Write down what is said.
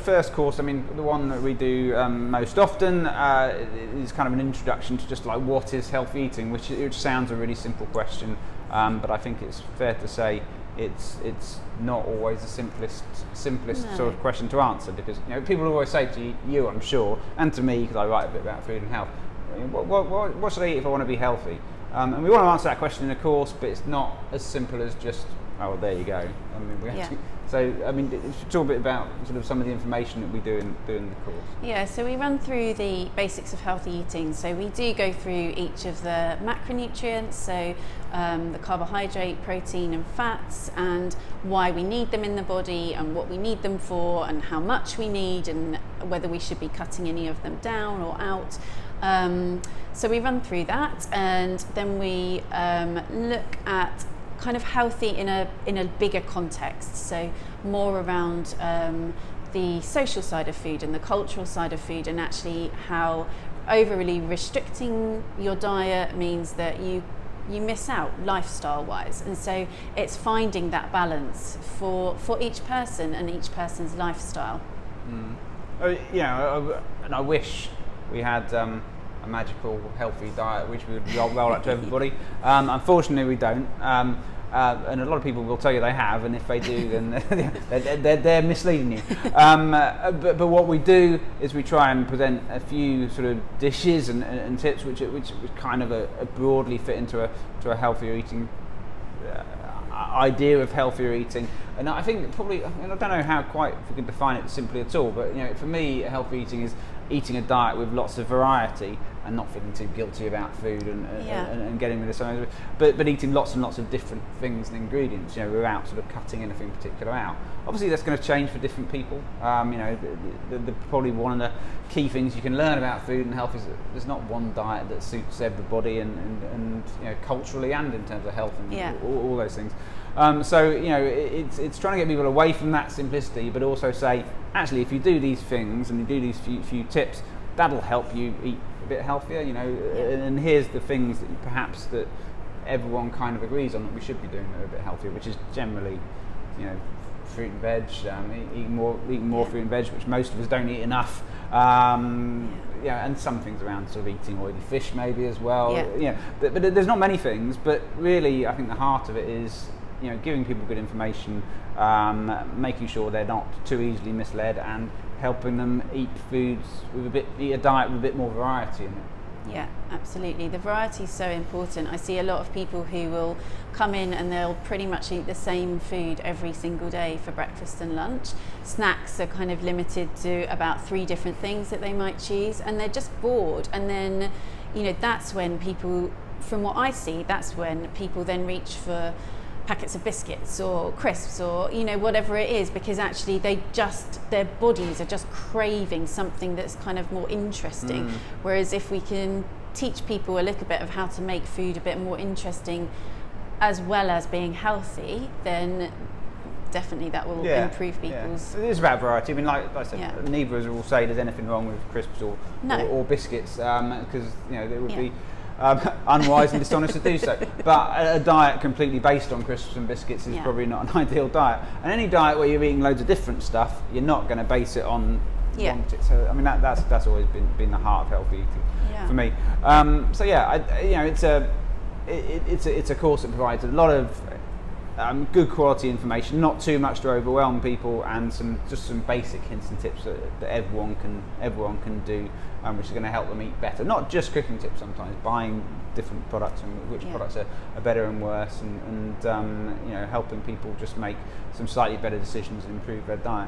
first course, I mean, the one that we do most often is kind of an introduction to just like what is healthy eating, which sounds a really simple question, but I think it's fair to say it's not always the simplest No. sort of question to answer, because people always say to you, I'm sure, and to me, because I write a bit about food and health, what should I eat if I want to be healthy? And we want to answer that question in a course, but it's not as simple as just, oh, well, there you go. I mean, we have to. So, I mean, talk a bit about sort of some of the information that we do in the course. Yeah, so we run through the basics of healthy eating. So we do go through each of the macronutrients, so the carbohydrate, protein and fats, and why we need them in the body and what we need them for and how much we need and whether we should be cutting any of them down or out. So we run through that, and then we look at kind of healthy in a bigger context, so more around the social side of food and the cultural side of food, and actually how overly restricting your diet means that you miss out lifestyle wise. And so it's finding that balance for each person and each person's lifestyle. And I wish we had a magical healthy diet which we would roll out to everybody. Unfortunately we don't, and a lot of people will tell you they have, and if they do then they're misleading you. But what we do is we try and present a few sort of dishes and tips which kind of broadly fit into a healthier eating idea of healthier eating. And I think probably, I don't know how quite if we can define it simply at all, but for me healthy eating is eating a diet with lots of variety and not feeling too guilty about food and getting rid of some of it, but eating lots and lots of different things and ingredients, without sort of cutting anything particular out. Obviously that's going to change for different people. Probably one of the key things you can learn about food and health is that there's not one diet that suits everybody, and culturally and in terms of health and all those things. So it's trying to get people away from that simplicity, but also say, actually, if you do these things and you do these few tips, that'll help you eat a bit healthier. And here's the things that perhaps that everyone kind of agrees on that we should be doing that are a bit healthier, which is generally, fruit and veg, eating more fruit and veg, which most of us don't eat enough. And some things around sort of eating oily fish maybe as well. But there's not many things, but really I think the heart of it is giving people good information, making sure they're not too easily misled, and helping them eat foods eat a diet with a bit more variety in it. Yeah, absolutely. The variety is so important. I see a lot of people who will come in and they'll pretty much eat the same food every single day for breakfast and lunch. Snacks are kind of limited to about 3 different things that they might choose, and they're just bored. And then, that's when people, from what I see, that's when people then reach for packets of biscuits or crisps or whatever it is, because actually their bodies are just craving something that's kind of more interesting. Whereas if we can teach people a little bit of how to make food a bit more interesting as well as being healthy, then definity that will improve people's... It is about variety. I mean, like I said, neither of us will say there's anything wrong with crisps or biscuits, because it would be unwise and dishonest to do so. But a diet completely based on crisps and biscuits is probably not an ideal diet. And any diet where you're eating loads of different stuff, you're not going to base it on one. So I mean, that's always been the heart of healthy eating for me. It's a course that provides a lot of good quality information, not too much to overwhelm people, and some basic hints and tips that everyone can do, which is going to help them eat better. Not just cooking tips, sometimes buying different products and which products are better and worse, and helping people just make some slightly better decisions and improve their diet.